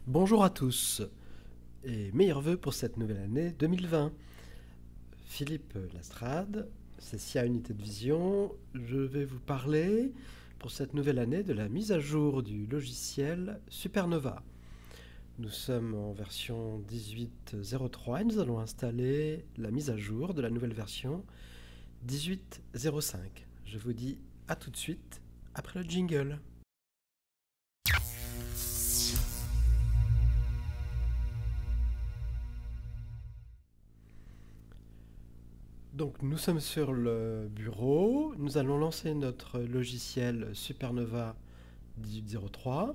Bonjour à tous et meilleurs vœux pour cette nouvelle année 2020. Philippe Lastrade, CCA Unité de Vision, je vais vous parler pour cette nouvelle année de la mise à jour du logiciel Supernova. Nous sommes en version 18.03 et nous allons installer la mise à jour de la nouvelle version 18.05. Je vous dis à tout de suite après le jingle. Donc nous sommes sur le bureau, nous allons lancer notre logiciel Supernova 18.03.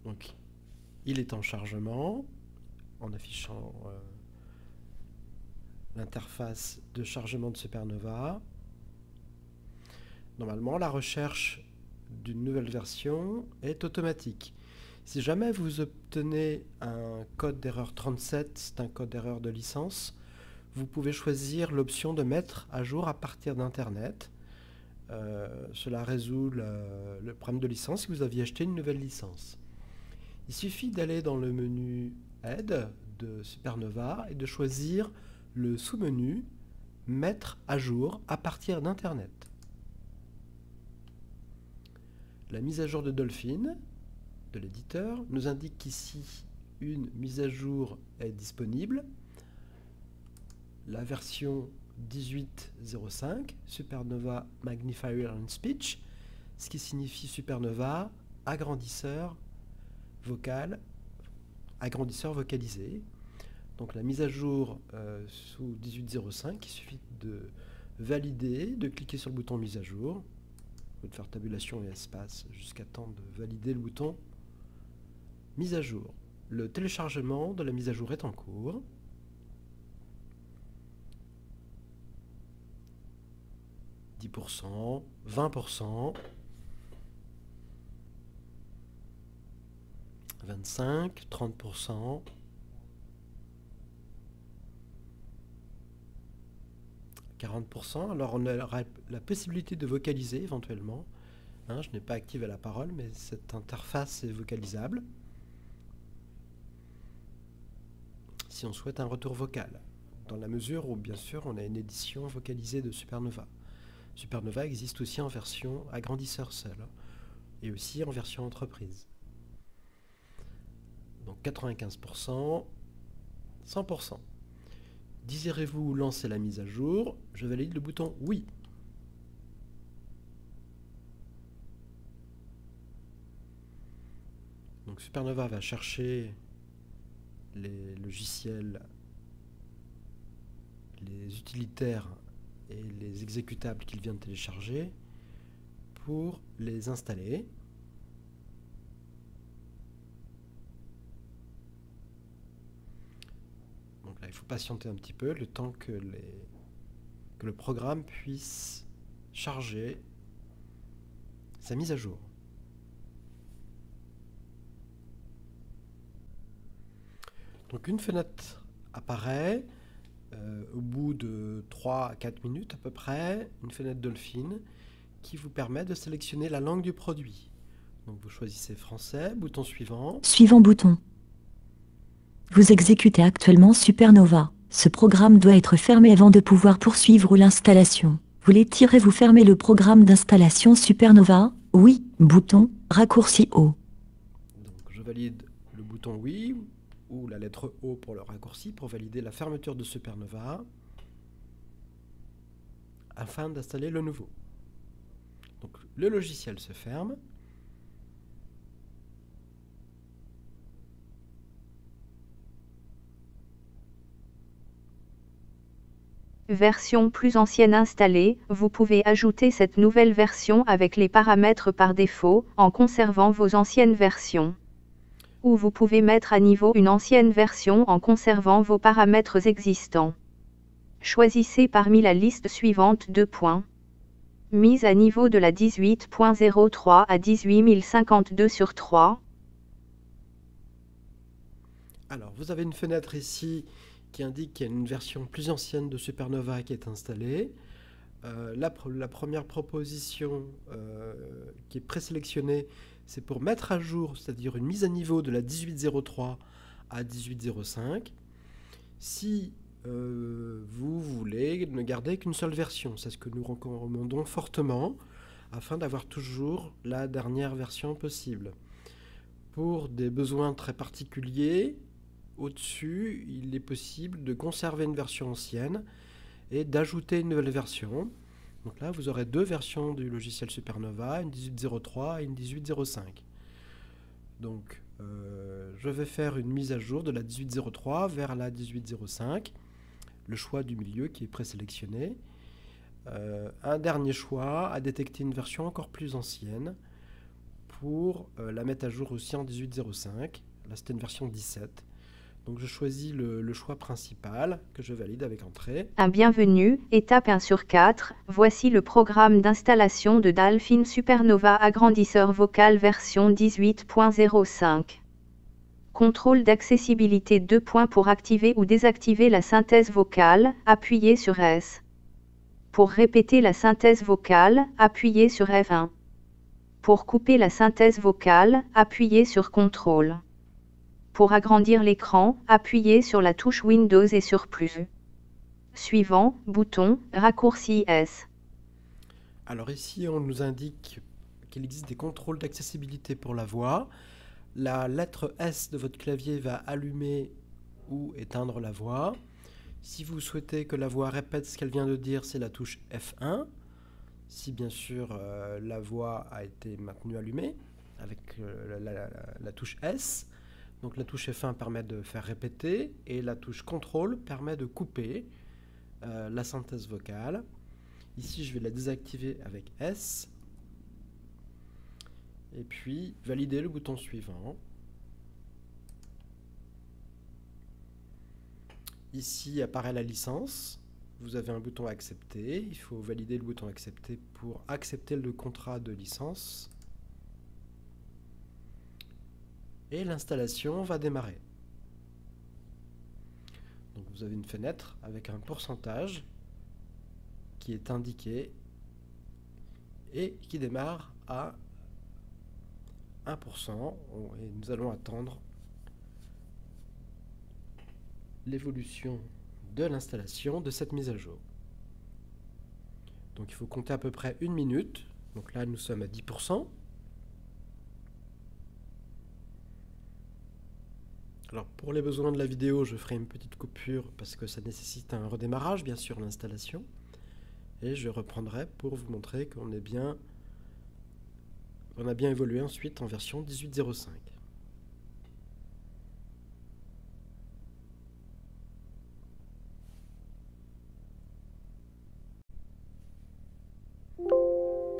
Donc il est en chargement en affichant l'interface de chargement de Supernova. Normalement la recherche d'une nouvelle version est automatique. Si jamais vous obtenez un code d'erreur 37, c'est un code d'erreur de licence, vous pouvez choisir l'option de mettre à jour à partir d'Internet. Cela résout le problème de licence si vous aviez acheté une nouvelle licence. Il suffit d'aller dans le menu Aide de Supernova et de choisir le sous-menu Mettre à jour à partir d'Internet. La mise à jour de Dolphin, de l'éditeur, nous indique qu'ici une mise à jour est disponible. La version 18.05, Supernova Magnifier and Speech, ce qui signifie Supernova agrandisseur vocal, agrandisseur vocalisé. Donc la mise à jour sous 18.05, il suffit de valider, de cliquer sur le bouton mise à jour, ou de faire tabulation et espace jusqu'à temps de valider le bouton mise à jour. Le téléchargement de la mise à jour est en cours. « 10%, 20%, 25%, 30%, 40%. Alors on a la possibilité de vocaliser éventuellement. Je n'ai pas activé la parole, mais cette interface est vocalisable. Si on souhaite un retour vocal, dans la mesure où bien sûr on a une édition vocalisée de Supernova. Supernova existe aussi en version agrandisseur seul et aussi en version entreprise. Donc 95%, 100%. Désirez-vous lancer la mise à jour? Je valide le bouton oui. Donc Supernova va chercher les logiciels, les utilitaires et les exécutables qu'il vient de télécharger pour les installer. Donc là, il faut patienter un petit peu le temps que le programme puisse charger sa mise à jour. Donc une fenêtre apparaît au bout de 3 à 4 minutes à peu près, une fenêtre Dolphin qui vous permet de sélectionner la langue du produit. Donc vous choisissez français, bouton suivant. Suivant bouton. Vous exécutez actuellement Supernova. Ce programme doit être fermé avant de pouvoir poursuivre l'installation. Voulez-vous fermer le programme d'installation Supernova? Oui, bouton, raccourci O. Donc je valide le bouton oui, ou la lettre O pour le raccourci, pour valider la fermeture de Supernova, afin d'installer le nouveau. Donc le logiciel se ferme. Version plus ancienne installée, vous pouvez ajouter cette nouvelle version avec les paramètres par défaut, en conservant vos anciennes versions. Ou vous pouvez mettre à niveau une ancienne version en conservant vos paramètres existants. Choisissez parmi la liste suivante 2 points. Mise à niveau de la 18.03 à 18052/3. Alors, vous avez une fenêtre ici qui indique qu'il y a une version plus ancienne de Supernova qui est installée. La première proposition qui est présélectionnée, c'est pour mettre à jour, c'est-à-dire une mise à niveau de la 18.03 à 18.05, si vous voulez ne garder qu'une seule version. C'est ce que nous recommandons fortement, afin d'avoir toujours la dernière version possible. Pour des besoins très particuliers, au-dessus, il est possible de conserver une version ancienne et d'ajouter une nouvelle version. Donc là, vous aurez deux versions du logiciel Supernova, une 18.03 et une 18.05. Donc, je vais faire une mise à jour de la 18.03 vers la 18.05, le choix du milieu qui est présélectionné. Un dernier choix, à détecter une version encore plus ancienne pour la mettre à jour aussi en 18.05. Là, c'était une version 17. Donc, je choisis le choix principal que je valide avec entrée. Un bienvenu, étape 1 sur 4. Voici le programme d'installation de Dolphin Supernova agrandisseur vocal version 18.05. Contrôle d'accessibilité 2 points pour activer ou désactiver la synthèse vocale, appuyez sur S. Pour répéter la synthèse vocale, appuyez sur F1. Pour couper la synthèse vocale, appuyez sur CTRL. Pour agrandir l'écran, appuyez sur la touche Windows et sur plus. Suivant, bouton, raccourci S. Alors ici, on nous indique qu'il existe des contrôles d'accessibilité pour la voix. La lettre S de votre clavier va allumer ou éteindre la voix. Si vous souhaitez que la voix répète ce qu'elle vient de dire, c'est la touche F1. Si bien sûr la voix a été maintenue allumée avec la touche S. Donc la touche F1 permet de faire répéter et la touche CTRL permet de couper la synthèse vocale. Ici, je vais la désactiver avec S. Et puis, valider le bouton suivant. Ici apparaît la licence. Vous avez un bouton accepter. Il faut valider le bouton accepter pour accepter le contrat de licence. Et l'installation va démarrer. Donc vous avez une fenêtre avec un pourcentage qui est indiqué et qui démarre à 1%. Et nous allons attendre l'évolution de l'installation de cette mise à jour. Donc il faut compter à peu près 1 minute. Donc là nous sommes à 10%. Alors pour les besoins de la vidéo, je ferai une petite coupure parce que ça nécessite un redémarrage, bien sûr, l'installation. Et je reprendrai pour vous montrer qu'on a bien évolué ensuite en version 18.05.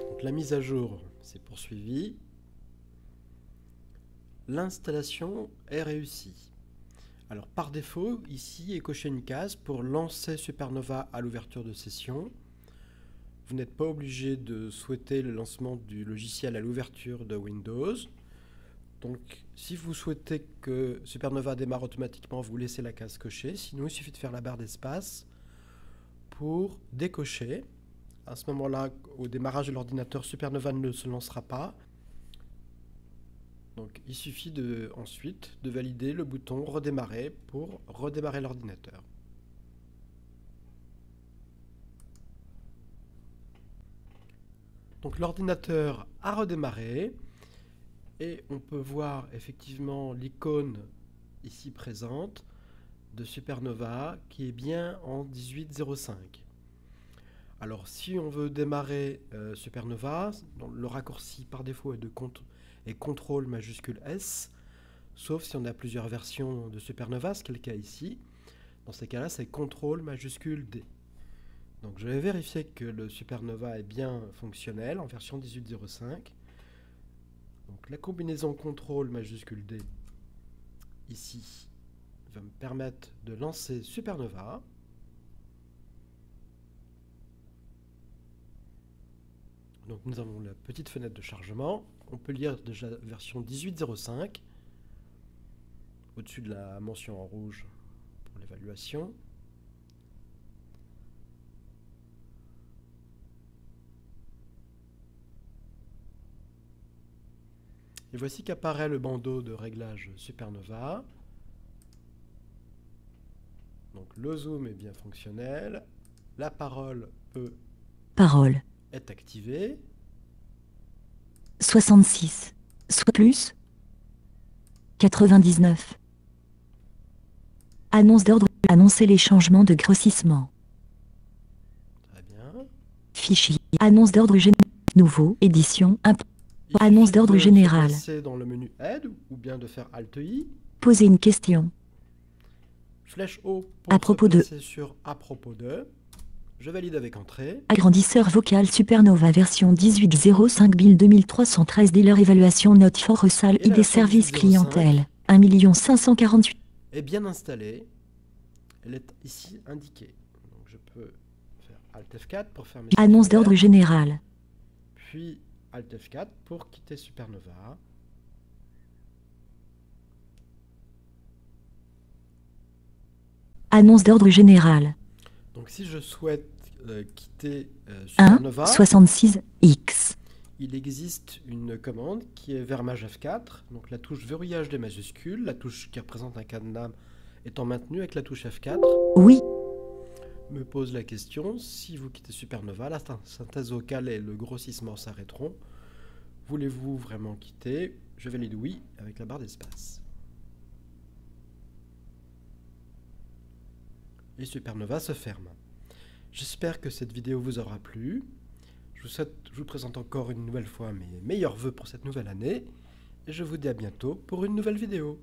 Donc la mise à jour s'est poursuivie. L'installation est réussie. Alors par défaut, ici est coché une case pour lancer Supernova à l'ouverture de session. Vous n'êtes pas obligé de souhaiter le lancement du logiciel à l'ouverture de Windows. Donc si vous souhaitez que Supernova démarre automatiquement, vous laissez la case cochée. Sinon, il suffit de faire la barre d'espace pour décocher. À ce moment-là, au démarrage de l'ordinateur, Supernova ne se lancera pas. Donc il suffit ensuite de valider le bouton redémarrer pour redémarrer l'ordinateur. Donc l'ordinateur a redémarré et on peut voir effectivement l'icône ici présente de Supernova qui est bien en 18.05. Alors si on veut démarrer Supernova, le raccourci par défaut est CTRL majuscule S, sauf si on a plusieurs versions de Supernova, ce qui est le cas ici. Dans ces cas-là, c'est CTRL majuscule D. Donc je vais vérifier que le Supernova est bien fonctionnel en version 18.05. Donc la combinaison CTRL majuscule D ici va me permettre de lancer Supernova. Donc nous avons la petite fenêtre de chargement. On peut lire déjà version 18.05 au-dessus de la mention en rouge pour l'évaluation. Et voici qu'apparaît le bandeau de réglage Supernova. Donc le zoom est bien fonctionnel. La parole Parole. est activée. 66. Soit plus. 99. Annonce d'ordre. Annoncer les changements de grossissement. Très bien. Fichier. Annonce d'ordre général. Nouveau. Édition. Il Annonce suffit d'ordre de général. se placer dans le menu Aide ou bien de faire Alt-I. Poser une question. Flèche haut pour À propos se de. placer sur à propos de. Je valide avec entrée. Agrandisseur vocal Supernova version 18.05 Bill 2313 Dealer évaluation note for salle Et la ID version service 18.05 clientèle 1 548. est bien installée. Elle est ici indiquée. Donc je peux faire Alt F4 pour fermer. Annonce cette fenêtre, d'ordre général. puis Alt F4 pour quitter Supernova. Annonce d'ordre général. Donc si je souhaite quitter 1 Supernova, 66 X. il existe une commande qui est vermage F4, donc la touche verrouillage des majuscules, la touche qui représente un cadenas étant maintenue avec la touche F4. Oui. Me pose la question, si vous quittez Supernova, la synthèse vocale et le grossissement s'arrêteront. Voulez-vous vraiment quitter? Je valide oui avec la barre d'espace. Et Supernova se ferme. J'espère que cette vidéo vous aura plu. Je vous présente encore une nouvelle fois mes meilleurs vœux pour cette nouvelle année. Et je vous dis à bientôt pour une nouvelle vidéo.